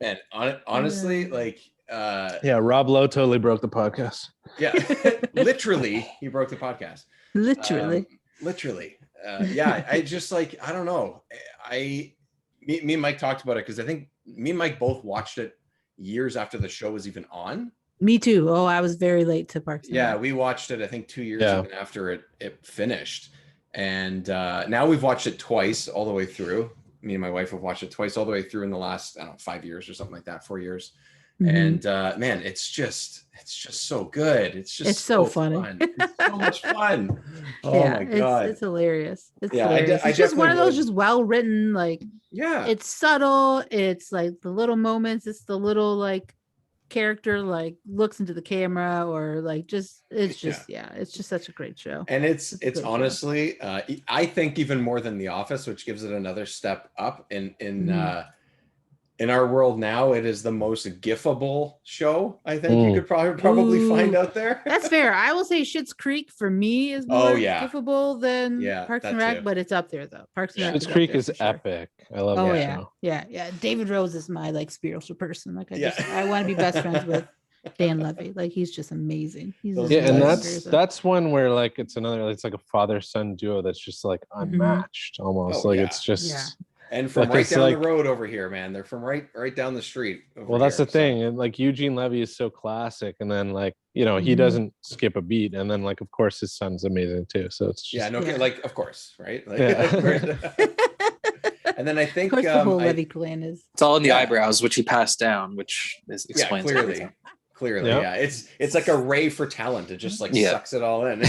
Man, honestly, like yeah, Rob Lowe totally broke the podcast. Yeah, literally, he broke the podcast. Literally. Yeah, I just like, I don't know. Me and Mike talked about it because I think me and Mike both watched it years after the show was even on. Me too. Oh, I was very late to Parks and Yeah, Rec. we watched it, I think 2 years even after it finished. And now we've watched it twice all the way through. Me and my wife have watched it twice all the way through in the last, I don't know, 5 years or something like that, 4 years. And man, it's just so good. It's so funny. Fun. It's so much fun. Oh my god, it's hilarious. It's yeah, hilarious. It's just one of those just well written, like, yeah, it's subtle. It's like the little moments. It's the little like character like looks into the camera or like just it's just it's just such a great show. And it's honestly I think even more than The Office, which gives it another step up in our world now. It is the most gifable show I think you could probably find out there. That's fair. I will say Schitt's Creek for me is more gifable than Parks and Rec, but it's up there though. Parks and Rec. Schitt's Creek is epic. I love that show. Yeah. David Rose is my like spiritual person. Like I want to be best friends with Dan Levy. Like he's just amazing. And that's one where like it's like a father-son duo that's just like unmatched almost. It's just and from right down the road over here, man. They're from right down the street. Well, that's the thing. And like Eugene Levy is so classic, and then like he doesn't skip a beat, and then like of course his son's amazing too. So it's just, like of course, right? Like, and then I think the whole Levy clan is. It's all in the eyebrows, which he passed down, which explains clearly. Clearly, it's like a ray for talent. It just like sucks it all in.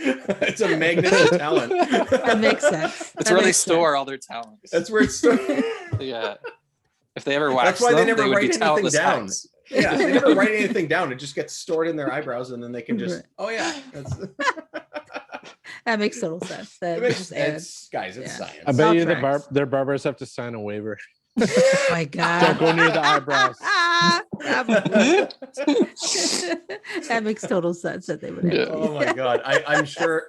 It's a magnet of talent. That makes sense. That's where they store all their talents. That's where it's stored. Yeah. If they ever wax that's why them, they never write anything talentless down. hacks. Yeah, they never write anything down. It just gets stored in their eyebrows, and then they can just that makes total sense. It's science. I bet you their barbers have to sign a waiver. Oh my god! Don't go near the eyebrows. That makes total sense that they would have. Oh my god! I'm sure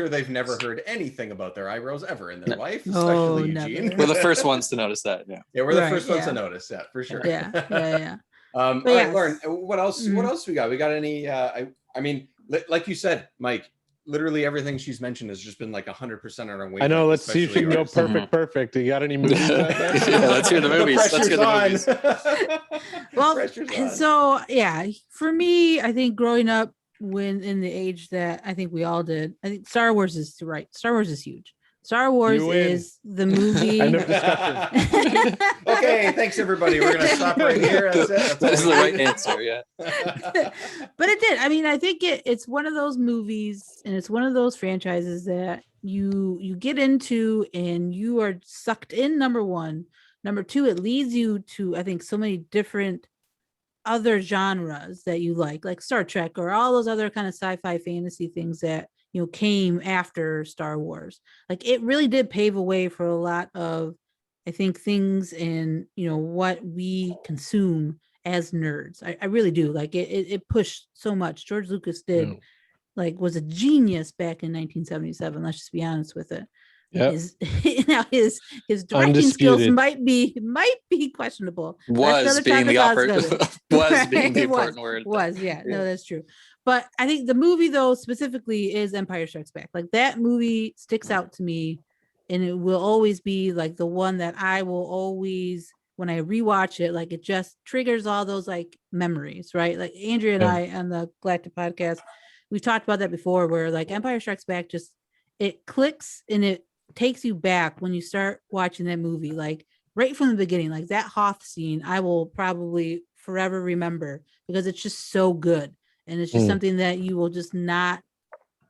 they've never heard anything about their eyebrows ever in their life, especially Eugene. We're the first ones to notice that. Yeah, we're the first ones to notice that for sure. Yeah. All right, Lauren. What else? What else we got? We got any? I mean, like you said, Mike. Literally everything she's mentioned has just been like 100% on our way. I know. Let's see if you can go perfect. You got any movies? Let's hear the movies. Well, so for me, I think growing up when in the age that I think we all did, I think Star Wars is right. Star Wars is huge. Star Wars is the movie. End of discussion. Okay, thanks everybody. We're gonna stop right here. That's it. That's the right answer. Yeah. But it did. I mean, I think it's one of those movies, and it's one of those franchises that you get into, and you are sucked in. Number one, number two, it leads you to I think so many different other genres that you like Star Trek or all those other kind of sci-fi fantasy things that came after Star Wars. Like it really did pave a way for a lot of, I think, things in, what we consume as nerds. I really do. Like it pushed so much. George Lucas was a genius back in 1977. Let's just be honest with it. Yep. His directing skills might be questionable. Was being the important word. No, that's true. But I think the movie though specifically is Empire Strikes Back. Like that movie sticks out to me, and it will always be like the one that I will always, when I rewatch it, like it just triggers all those like memories, right? Like Andrea and I on the GALactic podcast, we've talked about that before, where like Empire Strikes Back it clicks and it takes you back when you start watching that movie, like right from the beginning. Like that Hoth scene I will probably forever remember because it's just so good, and it's just something that you will just not,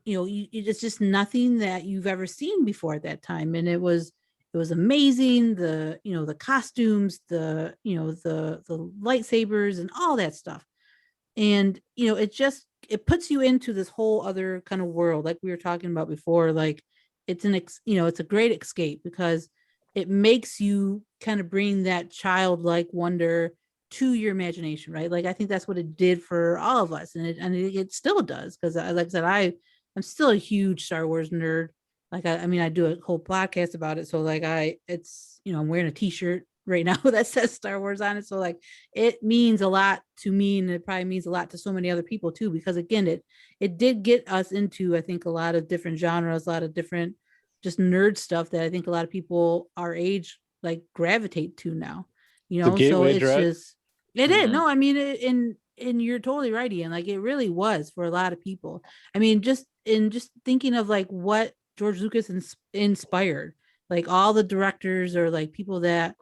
it's just nothing that you've ever seen before at that time. And it was amazing. The the costumes, the lightsabers and all that stuff, and it puts you into this whole other kind of world, like we were talking about before. Like it's it's a great escape because it makes you kind of bring that childlike wonder to your imagination, right? Like I think that's what it did for all of us, and it still does, because like I said, I'm still a huge Star Wars nerd. Like I do a whole podcast about it, so like I'm wearing a t-shirt right now that says Star Wars on it. So like it means a lot to me, and it probably means a lot to so many other people too, because again, it did get us into, I think, a lot of different genres, a lot of different just nerd stuff that I think a lot of people our age like gravitate to now. You The know, so gateway it's drug. just it is. No, I mean and you're totally right, Ian. Like it really was for a lot of people. I mean, just thinking of like what George Lucas inspired, like all the directors or like people that,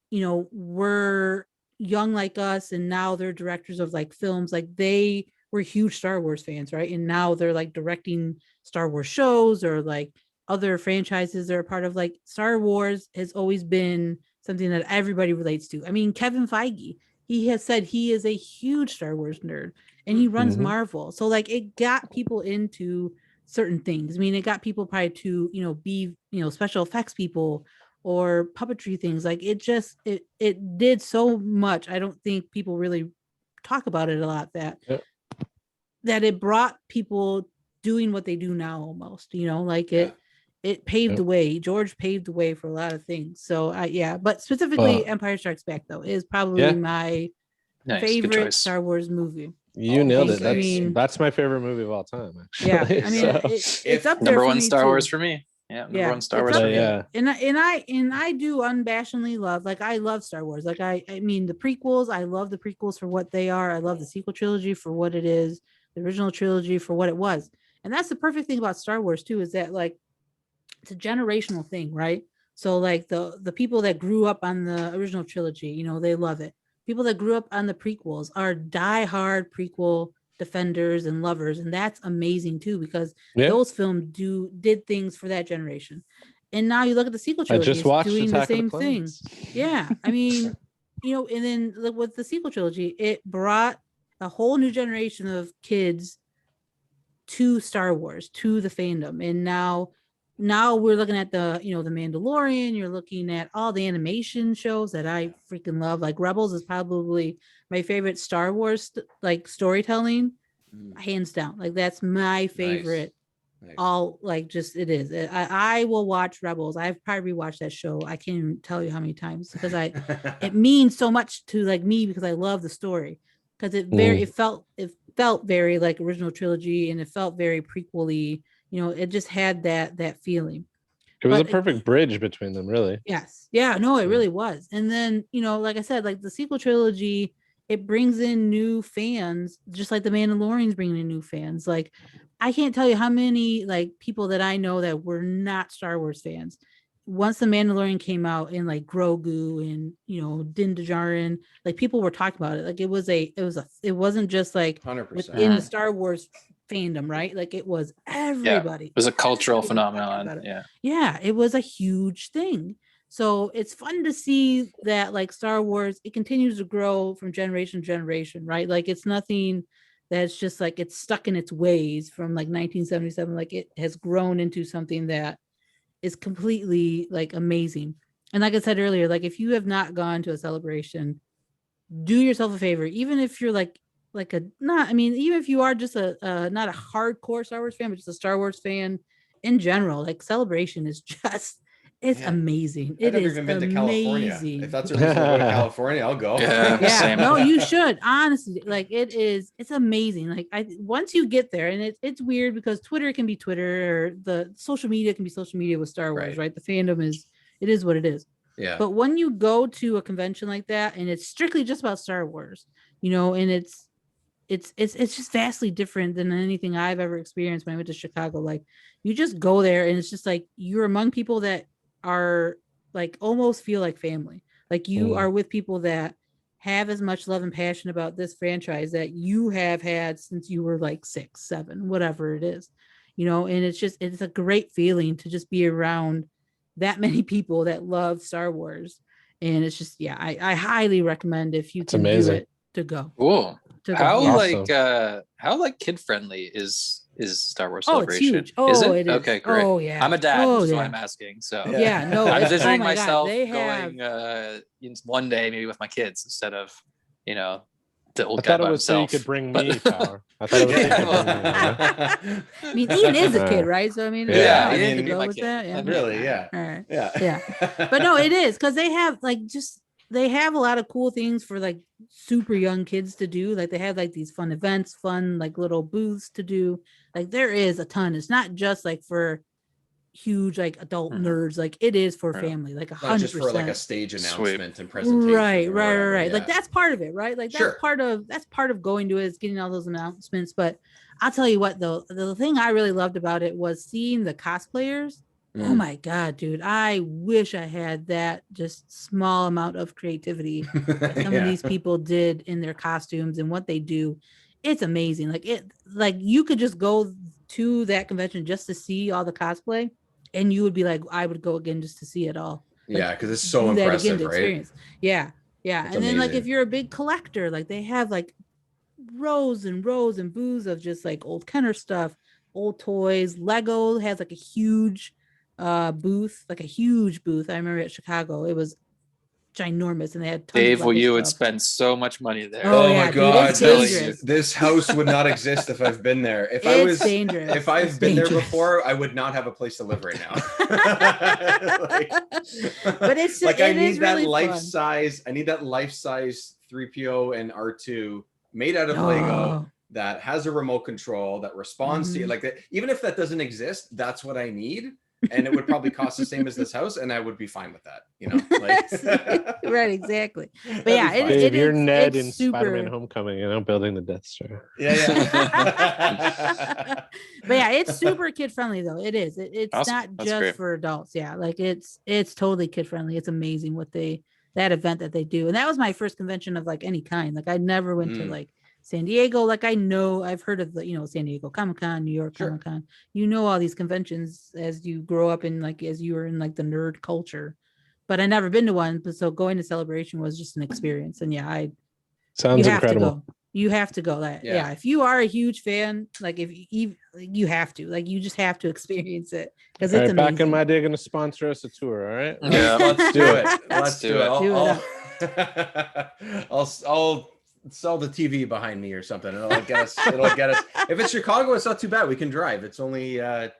you know, were young like us and now they're directors of like films, like they were huge Star Wars fans, right? And now they're like directing Star Wars shows or like other franchises they're a part of. Like Star Wars has always been something that everybody relates to. I mean, Kevin Feige, he has said he is a huge Star Wars nerd and he runs Marvel. So like it got people into certain things. I mean, it got people probably to, you know, be, you know, special effects people or puppetry things. Like it just it did so much. I don't think people really talk about it a lot, that that it brought people doing what they do now almost, you know, like it paved the way. George paved the way for a lot of things. So but specifically Empire Strikes Back though is probably my favorite Star Wars movie. You nailed it. That's my favorite movie of all time, actually. Yeah, I mean, it's up there. Number for one me Star too. Wars for me. Yeah, number one Star Wars for me. Yeah, and I do unabashedly love, like I love Star Wars. Like I mean the prequels. I love the prequels for what they are. I love the sequel trilogy for what it is. The original trilogy for what it was. And that's the perfect thing about Star Wars too, is that like it's a generational thing, right? So like the people that grew up on the original trilogy, you know, they love it. People that grew up on the prequels are diehard prequel defenders and lovers, and that's amazing too, because those films did things for that generation. And now you look at the sequel trilogy, I just watched doing Attack the same of the thing. Yeah, I mean, you know, and then with the sequel trilogy, it brought a whole new generation of kids to Star Wars, to the fandom. And now we're looking at the, you know, the Mandalorian, you're looking at all the animation shows that I freaking love. Like Rebels is probably my favorite Star Wars like storytelling, hands down. Like that's my favorite. Nice. All like just it is. I will watch Rebels. I've probably rewatched that show. I can't even tell you how many times, because it means so much to like me, because I love the story. Because it felt very like original trilogy, and it felt very prequel-y. You know, it just had that feeling. It was a perfect bridge between them, really. Yes. Yeah, no, it really was. And then, you know, like I said, like the sequel trilogy, it brings in new fans, just like the Mandalorian's bringing in new fans. Like, I can't tell you how many like people that I know that were not Star Wars fans. Once the Mandalorian came out, and like Grogu and, you know, Din Djarin, like people were talking about it. Like it wasn't just like 100%. within the Star Wars fandom, right? Like it was everybody. It was a cultural phenomenon. Yeah, it was a huge thing. So it's fun to see that like Star Wars, it continues to grow from generation to generation, right? Like it's nothing that's just like it's stuck in its ways from like 1977. Like it has grown into something that is completely like amazing. And like I said earlier, like if you have not gone to a celebration, do yourself a favor, even if you're even if you are just a not a hardcore Star Wars fan, but just a Star Wars fan in general, like Celebration is just amazing. It is been to amazing. California. If that's a reason to go to California, I'll go. No, you should, honestly. Like it's amazing. Like once you get there, and it's weird because Twitter can be Twitter, or the social media can be social media with Star Wars, right? The fandom is what it is. Yeah. But when you go to a convention like that, and it's strictly just about Star Wars, you know, and it's just vastly different than anything I've ever experienced when I went to Chicago. Like you just go there, and it's just like you're among people that are like almost feel like family. Like you are with people that have as much love and passion about this franchise that you have had since you were like 6, 7, whatever it is, you know. And it's a great feeling to just be around that many people that love Star Wars. And it's just, I highly recommend, if you can do it, to go. Cool. How Awesome. how kid friendly is Star Wars Celebration? It's huge. Is it? It is. Okay, great. Oh yeah. I'm a dad, that's why I'm asking. So no, I'm envisioning myself going one day maybe with my kids instead of, you know, the old I guy thought by it was himself. So you could bring me power. I thought it was so you could bring me. I mean, Ian is a kid, right? So I mean, I to mean, go with that. Really, yeah. All right. Yeah. But no, it is, because they have like just they have a lot of cool things for like super young kids to do. Like they have like these fun events, fun like little booths to do. Like there is a ton. It's not just like for huge like adult nerds. Like it is for family. Like Not just 100%. for like a stage announcement and presentation. Right. or whatever, Right. yeah. Like that's part of it, right? Like Sure. that's part of going to it, is getting all those announcements. But I'll tell you what though, the thing I really loved about it was seeing the cosplayers. Oh my God, dude. I wish I had that just small amount of creativity that some of these people did in their costumes and what they do. It's amazing. Like you could just go to that convention just to see all the cosplay, and you would be like, I would go again just to see it all. Like, yeah, because it's so impressive, right? Experience. Yeah. Yeah. That's and then like amazing. if you're a big collector, like they have like rows and rows and booths of just like old Kenner stuff, old toys. Lego has like a huge booth, like a huge booth. I remember at Chicago, it was ginormous, and they had tons Dave, of well, Lego you would stuff. spend so much money there. Oh, my yeah, dude, God, it's dangerous. this house would not exist if I've been there. If It's dangerous. If I've It's been there dangerous. before, I would not have a place to live right now. But it's like I I need that really life fun. size. I need that life size 3PO and R2 made out of Lego that has a remote control that responds to you like that. Even if that doesn't exist, that's what I need. And it would probably cost the same as this house, and I would be fine with that, you know. Like, right, exactly. But yeah, Dave, you're Ned it's in super... Spider-Man: Homecoming, you know, building the Death Star. Yeah. But yeah, it's super kid friendly though. It is. It's awesome. not That's just great. for adults. Yeah, like it's totally kid friendly. It's amazing what that event that they do, and that was my first convention of like any kind. Like I never went to like San Diego. Like I've heard of the, San Diego Comic-Con, New York Comic-Con, all these conventions as you grow up in, like, as you were in like the nerd culture, but I never been to one. But so going to Celebration was just an experience. And yeah, Sounds incredible. You have to go. Yeah. If you are a huge fan, like if you have to, like, you just have to experience it, because it's amazing. Back in my day, gonna sponsor us a tour. All right. Yeah, let's do it. Let's do it. I'll sell the TV behind me or something. It'll get us. If it's Chicago, it's not too bad. We can drive. It's only 8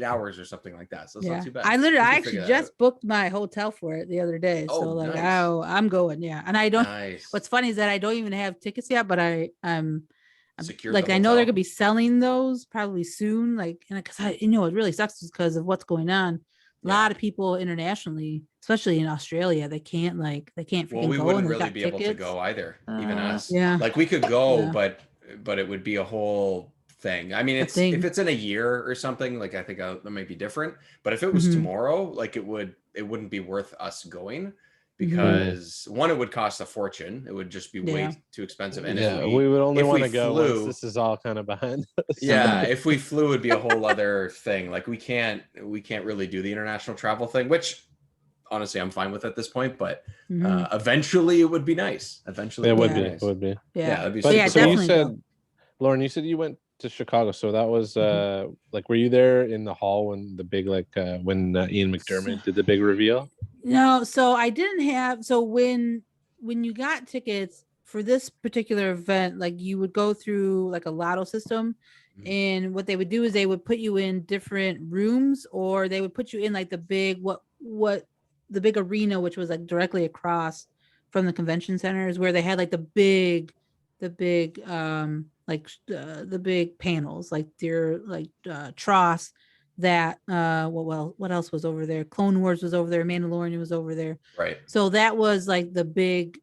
hours or something like that. So it's not too bad. I actually just booked my hotel for it the other day. So like, nice. I'm going. Yeah. And I don't, what's funny is that I don't even have tickets yet, but I'm like, I know they're gonna be selling those probably soon. Like, and because it really sucks because of what's going on. A lot of people internationally, especially in Australia, they can't freaking go. Well, we wouldn't and really be able to go either. Even us. Yeah. Like we could go, but it would be a whole thing. I mean, if it's in a year or something, like I think that might be different. But if it was tomorrow, like it wouldn't be worth us going, because one, it would cost a fortune. It would just be way too expensive. And we would only want to go once this is all kind of behind us. Yeah, if we flew, it'd be a whole other thing. Like we can't really do the international travel thing, which honestly I'm fine with at this point. But eventually it would be nice. Eventually it would be. Yeah, that'd be but super so cool. you said, Lauren, you said you went to Chicago, so that was like, were you there in the hall when the big when Ian McDermott did the big reveal? No, so I didn't have. So when you got tickets for this particular event, like you would go through like a lotto system, and what they would do is they would put you in different rooms, or they would put you in like the big the big arena, which was like directly across from the convention center, is where they had like the big panels, like their Tross. That what else was over there? Clone Wars was over there, Mandalorian was over there. Right. So that was like the big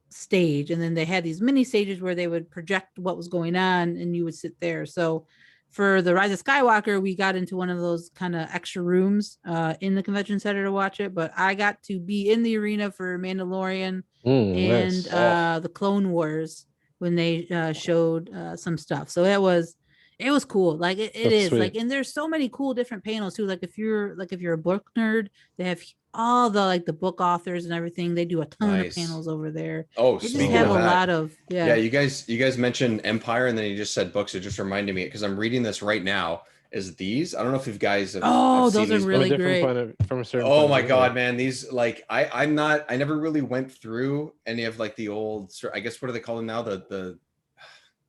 stage, and then they had these mini stages where they would project what was going on, and you would sit there. So for the Rise of Skywalker, we got into one of those kind of extra rooms in the convention center to watch it, but I got to be in the arena for Mandalorian and the Clone Wars when they showed some stuff. So it was cool. Like it is sweet. Like, and there's so many cool different panels too. Like if you're a book nerd, they have all the the book authors and everything. They do a ton of panels over there. Oh, they just have a lot of you guys mentioned Empire, and then you just said books. It just reminded me, because I'm reading this right now. Is these? I don't know if you guys have. Oh, have those are really great. From a certain. Oh my god, man! These I never really went through any of like the old. I guess what do they call them now? The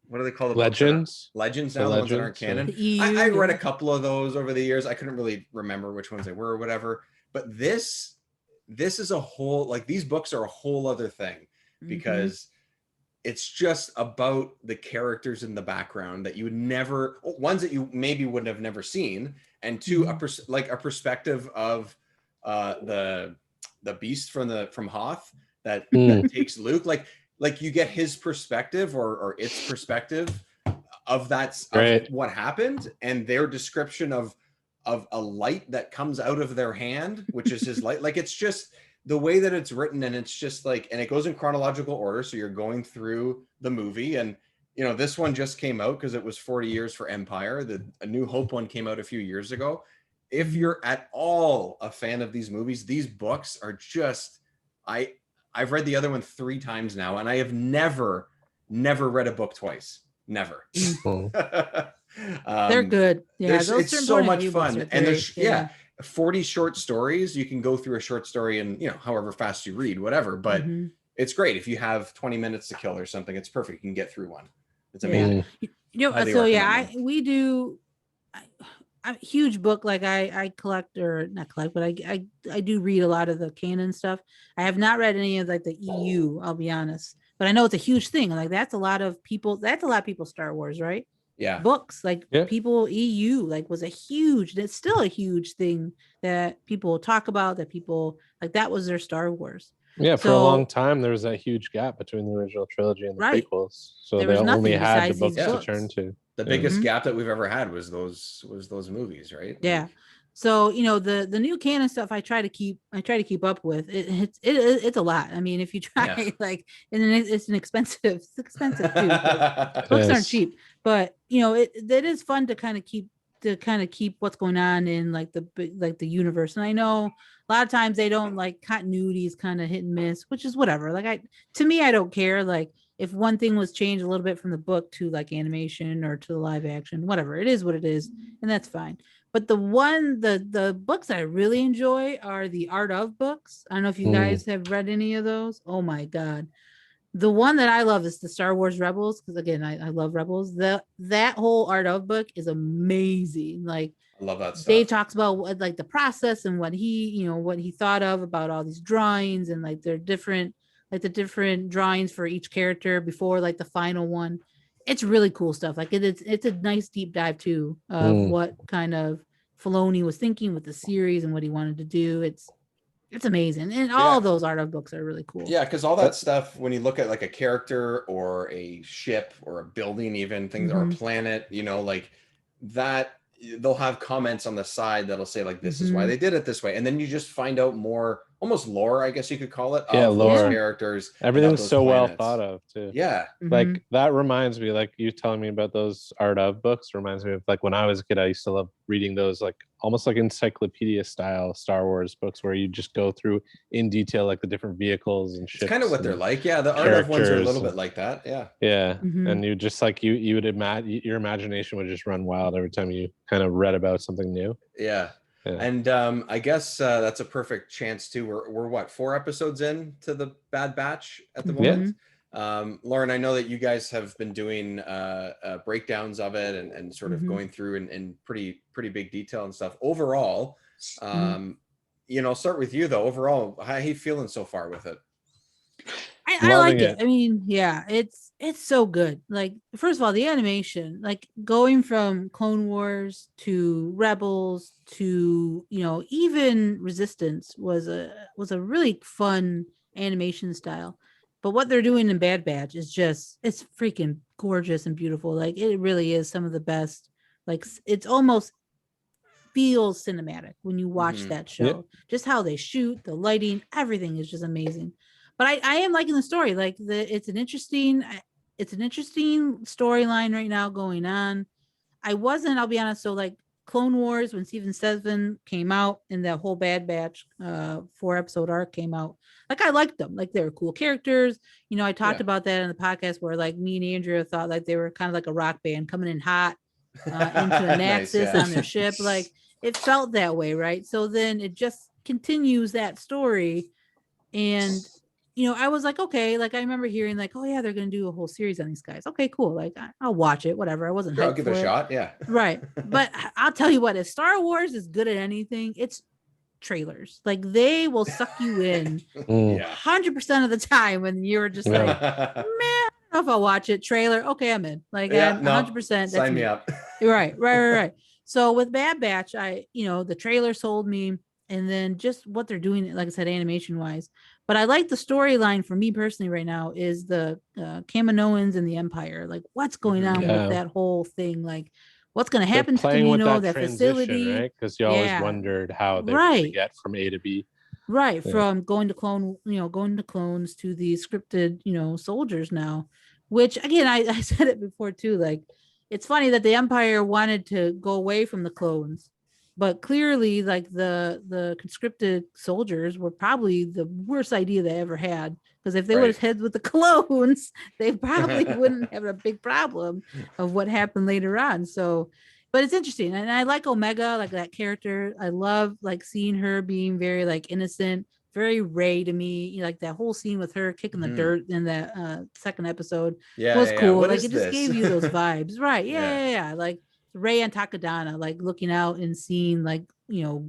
what do they call the legends? Legends now, the ones that aren't canon. I read a couple of those over the years. I couldn't really remember which ones they were or whatever. But this this is a whole, like, these books are a whole other thing, because it's just about the characters in the background that you would never, ones that you maybe would have never seen, and two, a perspective of the beast from Hoth that takes Luke, like you get his perspective or its perspective of of what happened, and their description of a light that comes out of their hand, which is his light. Like, it's just the way that it's written, and it's just like, and it goes in chronological order, so you're going through the movie, and this one just came out because it was 40 years for Empire. A New Hope one came out a few years ago. If you're at all a fan of these movies, these books are just, I've read the other one 3 times now, and I have never read a book twice. Never. They're good. Yeah, it's so much fun. And there's 40 short stories. You can go through a short story in, however fast you read, whatever. But it's great. If you have 20 minutes to kill or something, it's perfect. You can get through one. It's amazing. I'm a huge book. Like I collect, or not collect, but I do read a lot of the canon stuff. I have not read any of like the EU, I'll be honest, but I know it's a huge thing. Like that's a lot of people Star Wars, right? Yeah. Books, like people, EU like was it's still a huge thing that people talk about, that people like, that was their Star Wars. Yeah, for a long time there was that huge gap between the original trilogy and the prequels. So they only had the books to turn to. The biggest gap that we've ever had was those movies, right? Yeah. So the new canon stuff I try to keep up with. It's a lot. I mean, if you try and it's expensive too. Books aren't cheap, but it is fun to kind of keep what's going on in like the universe. And I know a lot of times they don't, like, continuity is kind of hit and miss, which is whatever. Like to me, I don't care. Like if one thing was changed a little bit from the book to like animation or to the live action, whatever, it is what it is, and that's fine. But the books I really enjoy are the art of books. I don't know if you guys have read any of those. Oh my God. The one that I love is the Star Wars Rebels, because again, I love Rebels. That whole art of book is amazing. Like, I love that stuff. Dave talks about like the process and what he thought of about all these drawings, and like the different drawings for each character before like the final one. It's really cool stuff. Like it's a nice deep dive too of what kind of Filoni was thinking with the series and what he wanted to do. It's amazing. And all those art of books are really cool. Yeah, because all that stuff, when you look at like a character or a ship or a building, even things, or a planet, like that, they'll have comments on the side that'll say like, this is why they did it this way. And then you just find out more, almost lore, I guess you could call it, of lore. Those characters. Everything's so well thought of too. Yeah. Like that reminds me, like you telling me about those art of books reminds me of like when I was a kid, I used to love reading those, like almost like encyclopedia style Star Wars books where you just go through in detail like the different vehicles and ships. It's kind of what they're like. Yeah, the art of ones are a little bit like that. Yeah. Yeah. And you just like you would imagine, your imagination would just run wild every time you kind of read about something new. Yeah. And I guess that's a perfect chance too. We're what, 4 episodes in to the Bad Batch at the moment. Lauren, I know that you guys have been doing breakdowns of it and sort of going through in pretty big detail and stuff. Overall, I'll start with you though. Overall, how are you feeling so far with it? I like it. I mean, yeah, it's so good. Like, first of all, the animation, like going from Clone Wars to Rebels to even Resistance was a really fun animation style. But what they're doing in Bad Batch is it's freaking gorgeous and beautiful. Like, it really is some of the best. Like, it's almost feels cinematic when you watch that show. Just how they shoot, the lighting, everything is just amazing. But I am liking the story. Like, it's an interesting storyline right now going on. I'll be honest. So like Clone Wars, when Season 7 came out and that whole Bad Batch 4-episode arc came out, like I liked them. Like, they were cool characters. I talked about that in the podcast where like me and Andrea thought like they were kind of like a rock band coming in hot into a Naxxus on their ship. Like, it felt that way, right? So then it just continues that story. And I was like, okay, like I remember hearing like, oh yeah, they're gonna do a whole series on these guys. Okay, cool. Like I'll watch it, whatever. I wasn't sure, I'll give it a shot. Yeah. Right. But I'll tell you what, if Star Wars is good at anything, it's trailers. Like they will suck you in Yeah. 100% of the time when you're just like, man, I don't know if I'll watch it. Trailer, okay, I'm in. Like I'm 100%. Sign me up. Right. So with Bad Batch, the trailer sold me, and then just what they're doing, like I said, animation wise. But I like the storyline for me personally right now is the Kaminoans and the Empire. Like what's going on with that whole thing? Like what's going to happen to Kamino, that facility, right? Because you always wondered how they were going to get from A to B. Right, from going to clones to the scripted, soldiers now, which again, I said it before too. Like, it's funny that the Empire wanted to go away from the clones, but clearly, like the conscripted soldiers were probably the worst idea they ever had. Because if they would have head with the clones, they probably wouldn't have a big problem of what happened later on. So. But it's interesting, and I like Omega, like that character. I love like seeing her being very like innocent, very Rey to me. Like that whole scene with her kicking the dirt in that second episode was cool. Like it just gave you those vibes, right? Yeah. Like Rey and Takadana, like looking out and seeing like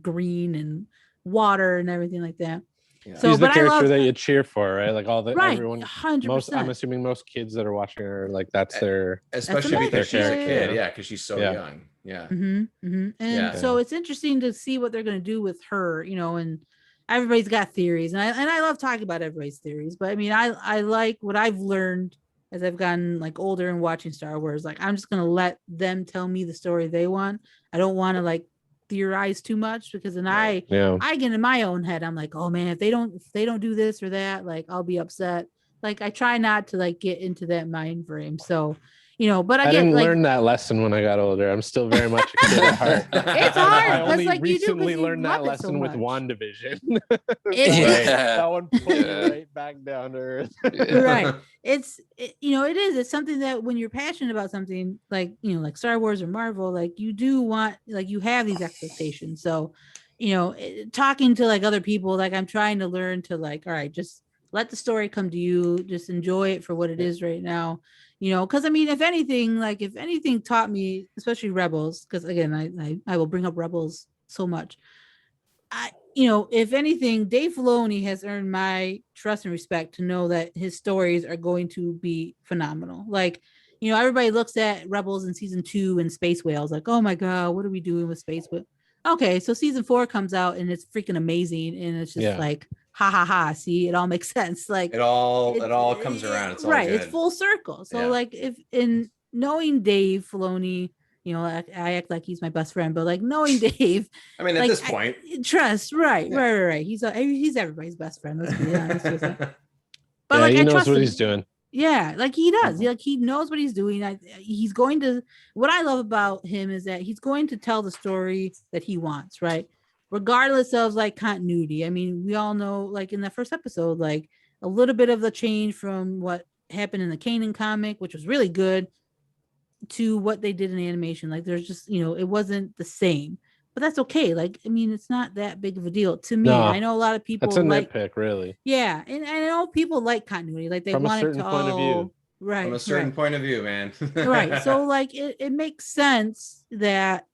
green and water and everything like that. Yeah. So, she's the character that you cheer for, right? Like everyone, 100%. I'm assuming most kids that are watching her, like that's their, especially because she's a kid, because she's so young, And so it's interesting to see what they're going to do with her, and everybody's got theories, and I love talking about everybody's theories, but I mean, I like what I've learned as I've gotten like older and watching Star Wars. Like I'm just going to let them tell me the story they want. I don't want to like theorize too much, because then I get in my own head. I'm like, oh man, if they don't do this or that, like I'll be upset. Like I try not to like get into that mind frame. So but I didn't learn that lesson when I got older. I'm still very much a kid at heart. It's hard. I only recently learned that lesson with WandaVision. That one put me right back down to earth. Right. It is. It's something that when you're passionate about something like, like Star Wars or Marvel, like you do want, like you have these expectations. So, talking to like other people, like I'm trying to learn to like, all right, just let the story come to you. Just enjoy it for what it is right now. Because I mean, if anything taught me, especially Rebels, because again, I will bring up Rebels so much. If anything, Dave Filoni has earned my trust and respect to know that his stories are going to be phenomenal. Like, everybody looks at Rebels in season 2 and Space Whales, like, oh my God, what are we doing with Space Whales? Okay, so season 4 comes out and it's freaking amazing, and it's just like, ha ha ha, see, it all makes sense. Like it all comes around. It's all right, good. it's full circle. So like, if in knowing Dave Filoni, I act like he's my best friend, but like knowing Dave, I mean, at this point, trust, right. He's everybody's best friend. Let's be honest with it. But like, he knows what he's doing. Yeah, like he does. Like he knows what he's doing. He's going to. What I love about him is that he's going to tell the story that he wants, right? Regardless of like continuity. I mean, we all know, like in that first episode, like a little bit of the change from what happened in the Kanan comic, which was really good, to what they did in animation. Like there's just, it wasn't the same, but that's okay. Like, I mean, it's not that big of a deal to me. I know a lot of people. That's a nitpick, really. Yeah, and I know people like continuity. Like they want it to all. Right. From a certain point of view, man. Right. So like it makes sense that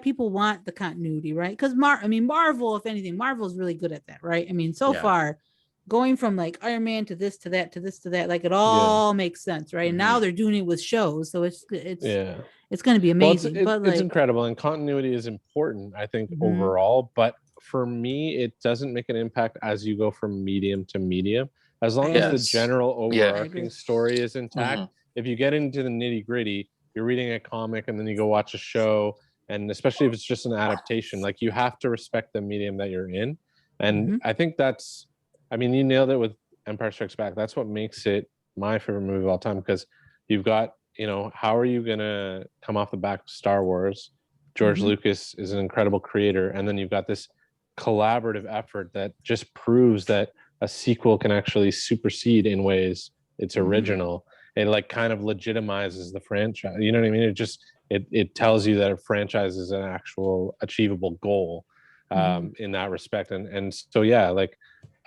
people want the continuity, right? Because Marvel, if anything, Marvel is really good at that, right? I mean, so far, going from like Iron Man to this to that to this to that, like it all makes sense, right? And now they're doing it with shows, so it's going to be amazing. Well, it's incredible, and continuity is important, I think, overall. But for me, it doesn't make an impact as you go from medium to medium. As long as the general overarching story is intact. If you get into the nitty gritty, you're reading a comic and then you go watch a show, and especially if it's just an adaptation, like you have to respect the medium that you're in. And I think you nailed it with Empire Strikes Back. That's what makes it my favorite movie of all time, because you've got, how are you going to come off the back of Star Wars? George Lucas is an incredible creator. And then you've got this collaborative effort that just proves that a sequel can actually supersede in ways its original. It like kind of legitimizes the franchise. You know what I mean? It tells you that a franchise is an actual achievable goal in that respect. And so, like,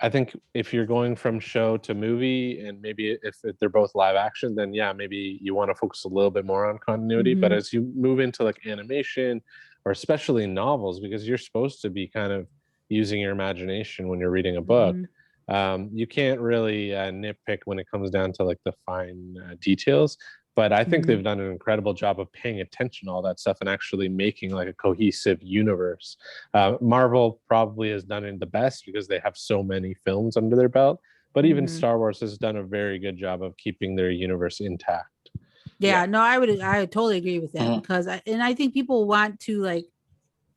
I think if you're going from show to movie, and maybe if they're both live action, then maybe you want to focus a little bit more on continuity. But as you move into like animation, or especially novels, because you're supposed to be kind of using your imagination when you're reading a book. You can't really nitpick when it comes down to like the fine details, but I think they've done an incredible job of paying attention to all that stuff and actually making like a cohesive universe. Marvel probably has done it the best because they have so many films under their belt, but even Star Wars has done a very good job of keeping their universe intact. Yeah, no, I totally agree with that because I think people want to like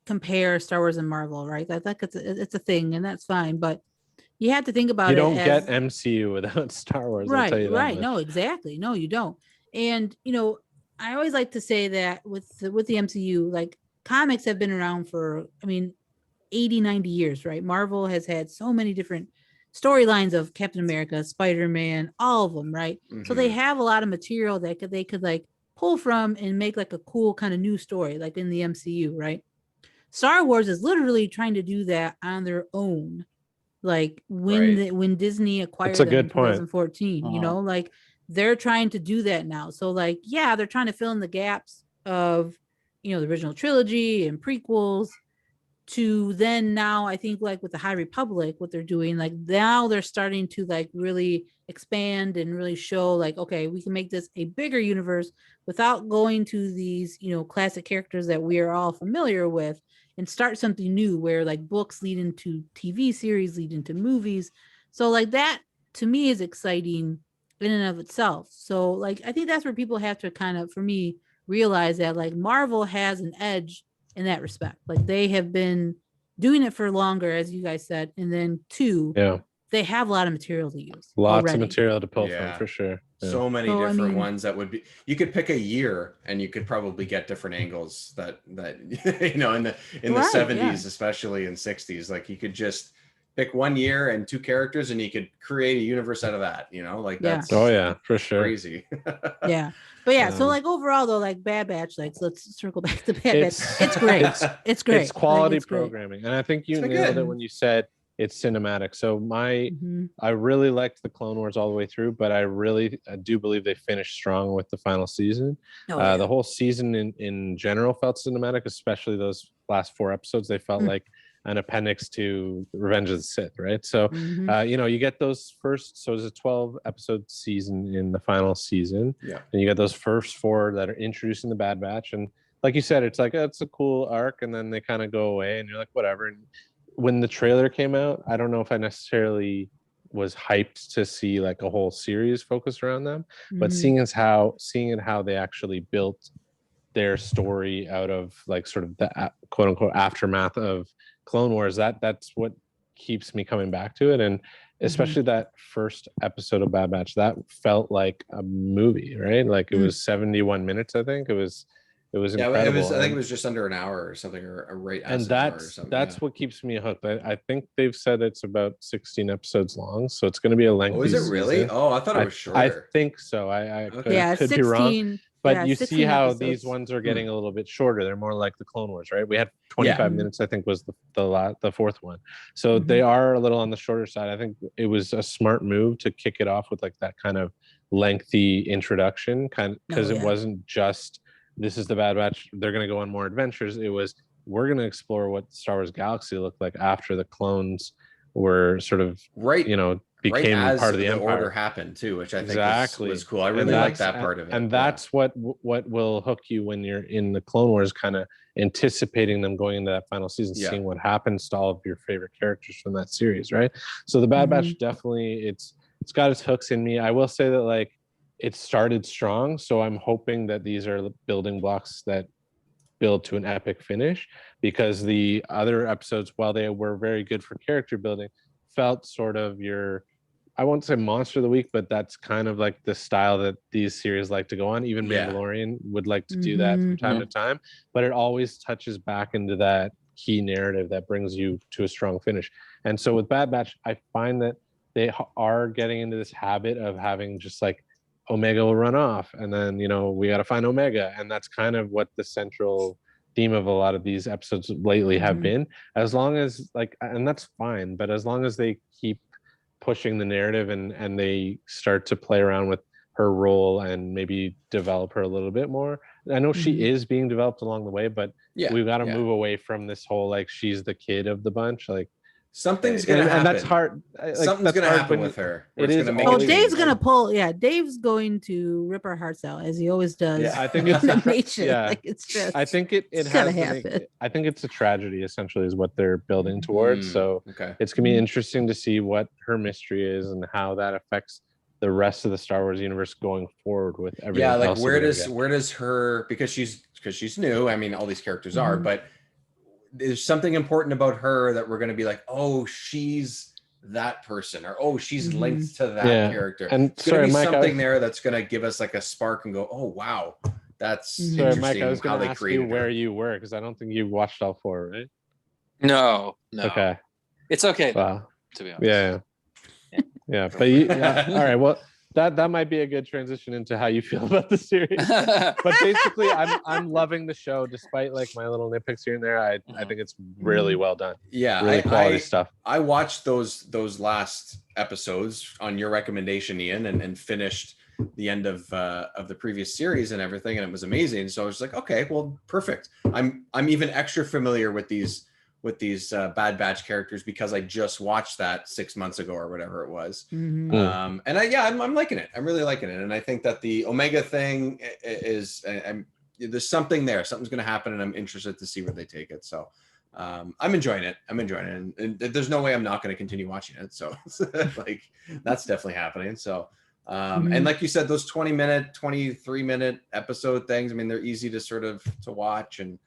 compare Star Wars and Marvel, right? I think it's a thing, and that's fine, but you have to think about you it. You don't get MCU without Star Wars. Right, I'll tell you that right. much. No, exactly. No, you don't. And I always like to say that with the MCU, like comics have been around for, 80, 90 years, right? Marvel has had so many different storylines of Captain America, Spider-Man, all of them, right? So they have a lot of material that they could like pull from and make like a cool kind of new story, like in the MCU, right? Star Wars is literally trying to do that on their own. Like when Disney acquired them in 2014, like they're trying to do that now. So like, yeah, they're trying to fill in the gaps of, the original trilogy and prequels to then now I think like with the High Republic, what they're doing, like now they're starting to like really expand and really show like, okay, we can make this a bigger universe without going to these, classic characters that we are all familiar with and start something new where like books lead into TV series, lead into movies. So like that to me is exciting in and of itself. So like, I think that's where people have to kind of, for me, realize that like Marvel has an edge in that respect. Like they have been doing it for longer, as you guys said. And then they have a lot of material to use. Lots of material to pull from for sure. Yeah. So many different ones that would be, you could pick a year and you could probably get different angles that in the 70s, especially in 60s, like you could just pick one year and two characters and you could create a universe out of that, that's for sure. Crazy. Yeah. But so like overall though, like Bad Batch, like let's circle back to Bad Batch. It's great. It's great. It's quality programming. And I think you nailed it when you said it's cinematic. So I really liked the Clone Wars all the way through, but I do believe they finished strong with the final season. The whole season in general felt cinematic, especially those last 4 episodes. They felt like an appendix to Revenge of the Sith, right? So, you get those first, so it's a 12 episode season in the final season. Yeah. And you get those first 4 that are introducing the Bad Batch. And like you said, it's like, it's a cool arc. And then they kind of go away and you're like, whatever. And when the trailer came out, I don't know if I necessarily was hyped to see like a whole series focused around them, but seeing how they actually built their story out of like sort of the quote unquote aftermath of Clone Wars, that's what keeps me coming back to it. And especially that first episode of Bad Batch, that felt like a movie, right? Like it was 71 minutes, I think. It was incredible. I think it was just under an hour or something, or right. And that's what keeps me hooked. I think they've said it's about 16 episodes long, so it's going to be a lengthy. Oh, is it really? Season. Oh, I thought it was shorter. I think so. I could 16, be wrong. But you see how episodes. These ones are getting a little bit shorter. They're more like the Clone Wars, right? We had 25 minutes, I think, was the fourth one. So they are a little on the shorter side. I think it was a smart move to kick it off with like that kind of lengthy introduction, because it wasn't just this is the Bad Batch, they're going to go on more adventures. It was, we're going to explore what Star Wars Galaxy looked like after the clones were sort of became part of the Empire. Order happened too, which I think was cool. I really like that part of it. And that's what will hook you when you're in the Clone Wars, kind of anticipating them going into that final season, seeing what happens to all of your favorite characters from that series, right? So the Bad Batch definitely, it's got its hooks in me. I will say that like it started strong, so I'm hoping that these are building blocks that build to an epic finish, because the other episodes, while they were very good for character building, felt sort of I won't say monster of the week, but that's kind of like the style that these series like to go on. Even Mandalorian would like to do that from time to time, but it always touches back into that key narrative that brings you to a strong finish. And so with Bad Batch, I find that they are getting into this habit of having just like Omega will run off, and then we got to find Omega, and that's kind of what the central theme of a lot of these episodes lately have been. As long as and that's fine, but as long as they keep pushing the narrative and they start to play around with her role and maybe develop her a little bit more. I know she is being developed along the way, but we've got to move away from this whole like she's the kid of the bunch. Like Something's gonna happen, and that's hard. Something's gonna happen with her. It is. Oh, Dave's gonna pull. Yeah, Dave's going to rip our hearts out as he always does. Yeah, I think it's like it's just. I think it has gotta to happen. I think it's a tragedy. Essentially, is what they're building towards. So it's gonna be interesting to see what her mystery is and how that affects the rest of the Star Wars universe going forward with everything. Yeah, like where does her, because she's new. I mean, all these characters are, but there's something important about her that we're going to be like, oh, she's that person, or oh, she's linked to that character. And it's going to be Mike, something there that's going to give us like a spark and go, oh wow, that's interesting. Mike, I was how they ask created you where you were, because I don't think you watched all 4, right? No. Okay, it's okay. Wow. To be honest. Yeah. But you, all right. Well, that might be a good transition into how you feel about the series. But basically, I'm loving the show despite like my little nitpicks here and there. I think it's really well done. Yeah, really quality stuff. I watched those last episodes on your recommendation, Ian, and finished the end of the previous series and everything, and it was amazing. So I was like, okay, well, perfect. I'm even extra familiar with these Bad Batch characters because I just watched that 6 months ago or whatever it was. And I'm liking it. I'm really liking it. And I think that the Omega thing is, there's something there. Something's going to happen, and I'm interested to see where they take it. So I'm enjoying it. And there's no way I'm not going to continue watching it. So like that's definitely happening. So and like you said, those 20-minute, 23-minute episode things, I mean, they're easy to sort of to watch. And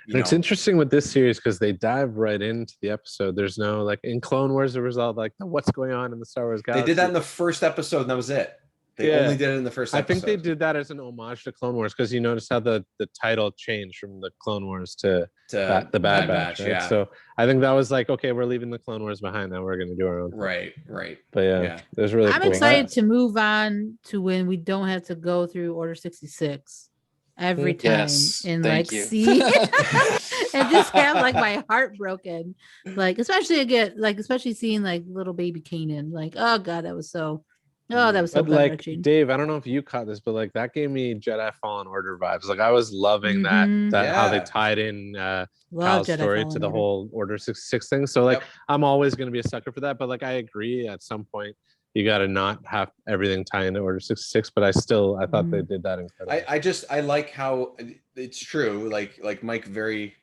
it's interesting with this series because they dive right into the episode. There's no like in Clone Wars, there was all like what's going on in the Star Wars galaxy. They did that in the first episode, and that was it. They only did it in the first episode. I think they did that as an homage to Clone Wars because you notice how the title changed from the Clone Wars to the Bad Batch. Right? Yeah. So I think that was like, okay, we're leaving the Clone Wars behind. Now we're going to do our own thing. Right. But yeah, it was really I'm cool. excited to move on to when we don't have to go through Order 66 every time and like see and just have like my heart broken, like especially seeing like little baby Kanan, like oh god, that was so like Dave, I don't know if you caught this, but like that gave me Jedi Fallen Order vibes. Like I was loving that how they tied in Cal's story to the whole Order 66 thing. So like I'm always going to be a sucker for that, but like I agree at some point you got to not have everything tie into Order 66, but I thought they did that incredible. I like how it's true. Like Mike very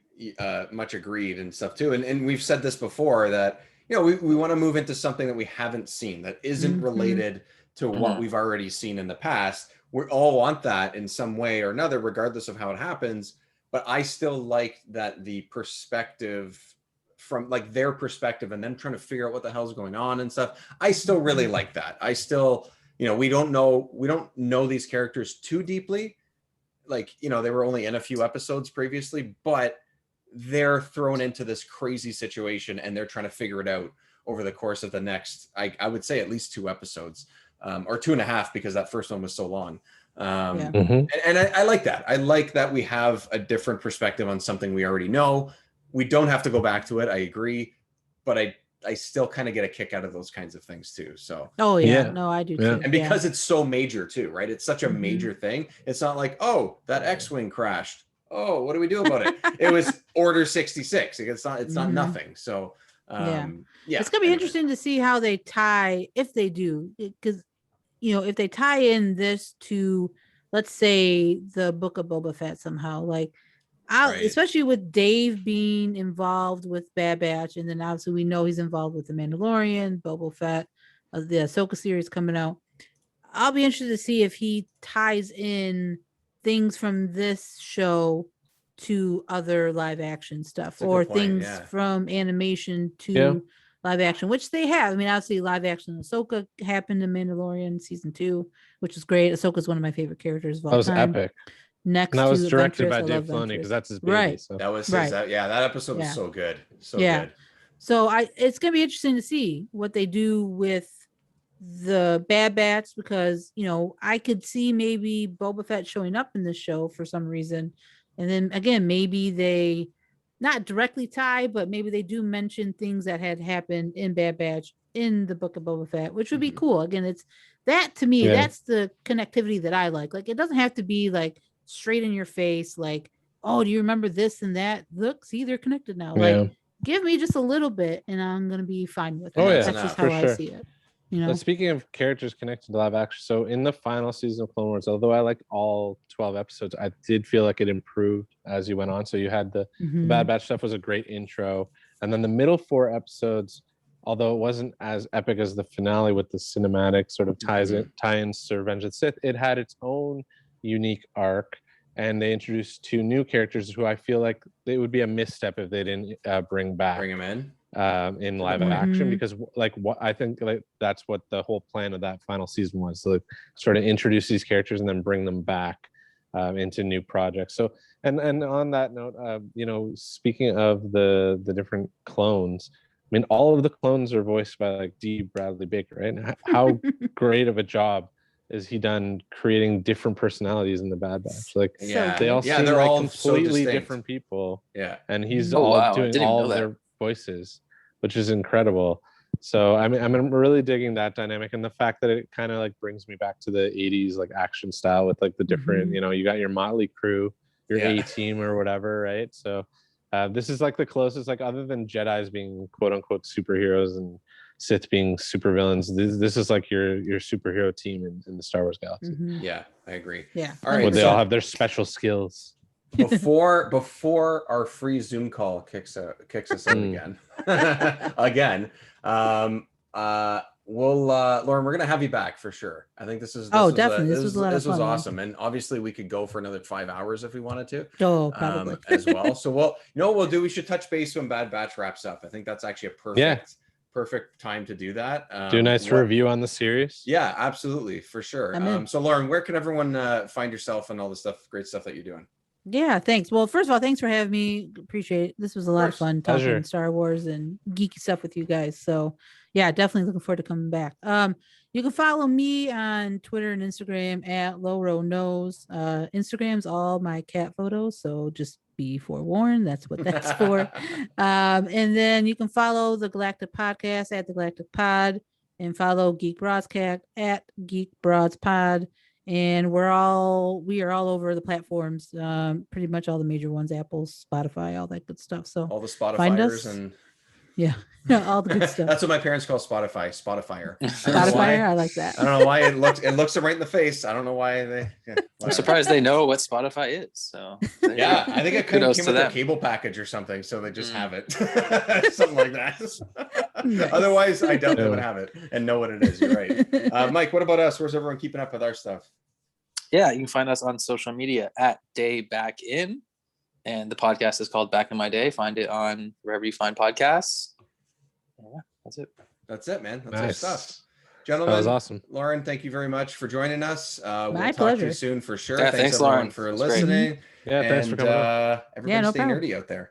much agreed and stuff too. And we've said this before that, you know, we want to move into something that we haven't seen that isn't related to what we've already seen in the past. We all want that in some way or another, regardless of how it happens. But I still like that the perspective from like their perspective and them trying to figure out what the hell's going on and stuff. I still really like that. I still, you know, we don't know these characters too deeply. Like, you know, they were only in a few episodes previously, but they're thrown into this crazy situation and they're trying to figure it out over the course of the next, I would say at least 2 episodes, or 2.5, because that first one was so long. And I like that. I like that we have a different perspective on something we already know. We don't have to go back to it. I agree, but I still kind of get a kick out of those kinds of things too. So no, I do too. And because it's so major too, right? It's such a major thing. It's not like, oh, that X-wing crashed. Oh, what do we do about it? It was Order 66. It's not nothing. So it's gonna be interesting to see how they tie, if they do, because you know, if they tie in this to, let's say, the Book of Boba Fett somehow, like especially with Dave being involved with Bad Batch, and then obviously we know he's involved with the Mandalorian, Boba Fett, the Ahsoka series coming out. I'll be interested to see if he ties in things from this show to other live action stuff, or things from animation to live action, which they have. I mean, obviously live action Ahsoka happened in Mandalorian season 2, which is great. Ahsoka's one of my favorite characters of all time. That was epic. Next, and that was directed by Dave Filoni because that's his baby. Right. So. That was his, that episode was so good. So good. So it's gonna be interesting to see what they do with the Bad Batch, because you know, I could see maybe Boba Fett showing up in this show for some reason, and then again maybe they not directly tie, but maybe they do mention things that had happened in Bad Batch in the Book of Boba Fett, which would be cool. Again, it's that to me, that's the connectivity that I like. Like, it doesn't have to be like straight in your face, like, oh, do you remember this and that? Look, see, they're connected now. Like, give me just a little bit, and I'm gonna be fine with it. Oh, yeah, That's just for how I sure. see it. You know. But speaking of characters connected to live action, so in the final season of Clone Wars, although I liked all 12 episodes, I did feel like it improved as you went on. So you had the Bad Batch stuff was a great intro, and then the middle 4 episodes, although it wasn't as epic as the finale with the cinematic sort of tie-ins to Revenge of the Sith, it had its own unique arc, and they introduced 2 new characters who I feel like it would be a misstep if they didn't bring them in live action, because like what I think like that's what the whole plan of that final season was, to like, sort of introduce these characters and then bring them back into new projects. So and on that note, you know, speaking of the different clones, I mean, all of the clones are voiced by like D. Bradley Baker, right? And how great of a job is he done creating different personalities in the Bad Batch? Like, they all seem they're like all completely so different people. Yeah, and he's Oh, all wow. I doing didn't even all know of that. their voices, which is incredible. So I mean, I'm really digging that dynamic, and the fact that it kind of like brings me back to the 80s like action style with like the different, you know, you got your motley crew, your A-team or whatever, right? So this is like the closest, like other than Jedi's being quote unquote superheroes and Sith being supervillains, this is like your superhero team in the Star Wars galaxy. Yeah, I agree. Yeah. All right. Where they all have their special skills. Before our free Zoom call kicks us out again, we'll Lauren, we're gonna have you back for sure. I think this definitely. This was a lot of fun, man. awesome, and obviously we could go for another 5 hours if we wanted to. Oh, probably as well. So you know what we'll do? We should touch base when Bad Batch wraps up. I think that's actually a perfect time to do that. Do a nice review on the series. Yeah, absolutely, for sure. So Lauren, where can everyone find yourself and all the great stuff that you're doing? Yeah, thanks. Well, first of all, thanks for having me. Appreciate it. This was a lot of fun talking Star Wars and geeky stuff with you guys. So yeah, definitely looking forward to coming back. You can follow me on Twitter and Instagram at Lowro Knows. Instagram's all my cat photos, so just be forewarned. That's what that's for. And then you can follow the GALactic podcast at the GALactic Pod, and follow Geek Broadscast at Geek Broads Pod. And we are all over the platforms, pretty much all the major ones, Apple, Spotify, all that good stuff. So all the Spotifyers and all the good stuff. That's what my parents call Spotifyer. Spotifyer, I like that. I don't know why it looks them right in the face. I don't know why I'm surprised they know what Spotify is. So yeah, I think it came with their cable package or something, so they just have it, something like that. Nice. Otherwise, I doubt they would have it and know what it is. You're right, Mike. What about us? Where's everyone keeping up with our stuff? Yeah, you can find us on social media at Day Back In, and the podcast is called Back in My Day. Find it on wherever you find podcasts. Yeah, that's it, man. That's nice stuff. Gentlemen, that was awesome. Lauren, thank you very much for joining us. My we'll pleasure. talk to you soon for sure. Yeah, thanks everyone for listening. Yeah, thanks for coming on. Everybody stay nerdy out there.